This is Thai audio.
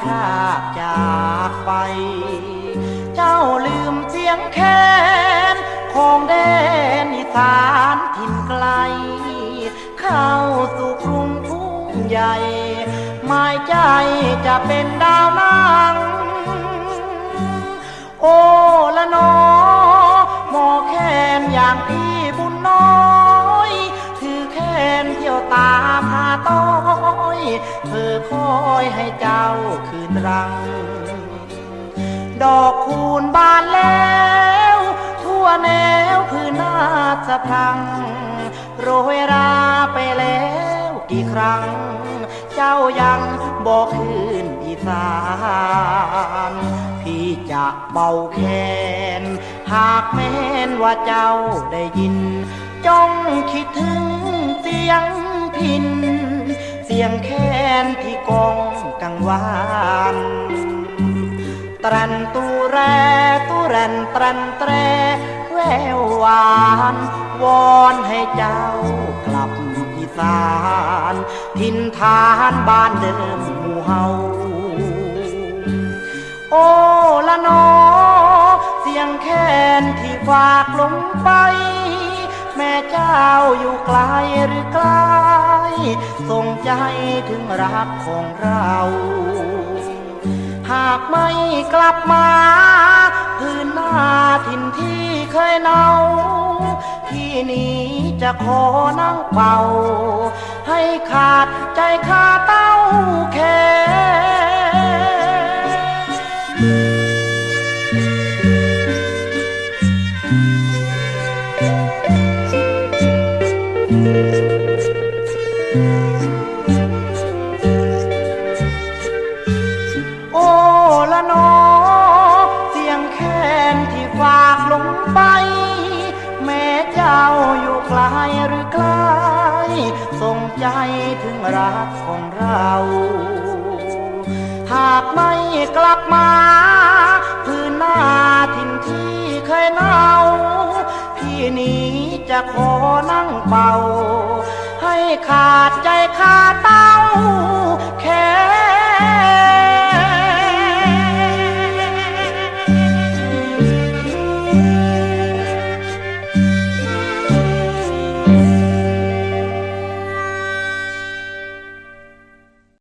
พรากจากไปเจ้าลืมเสียงแค้นของแดนอีสานถิ่นไกลเข้าสู่กรุงทุ่งใหญ่หมายใจจะเป็นดาวนังโอ้ละนอหมอแค้นอย่างพี่บุญน้อยถือแค้นเที่ยวตาพาต้อยเธอคอยให้เจ้าคืนรังดอกคูณบานแล้วทั่วแนวคือหน้าสะพรังโรยราไปแล้วกี่ครั้งเจ้ายังบอกคืนอีสานพี่จะเป่าแคนหากแม้นว่าเจ้าได้ยินจ้องคิดถึงเสียงพินเสียงแคนที่กองกังวานตรันตูแรตูแรนตรันแตรแววหวานวอนให้เจ้ากลับอีสานถิ่นฐานบ้านเดิมหมู่เฮาโอ้ละนอเสียงแคนที่ฝากลงไปแม่เจ้าอยู่ไกลหรือใกล้ส่งใจถึงรักของเราหากไม่กลับมาพื้นหน้าถิ่นที่เคยเนาที่นี้จะขอนั่งเป่าให้ขาดใจข้าเต้าแค่โอ้ละนอเสียงแค้นที่ฝากลงไปแม่เจ้าอยู่ไกลหรือใกล้ส่งใจถึงรักของเราหากไม่กลับมาพื้นหน้าถิ่นที่เคยเนาพี่นี้จะขอนั่งเป่าให้ขาดใจคาเต้า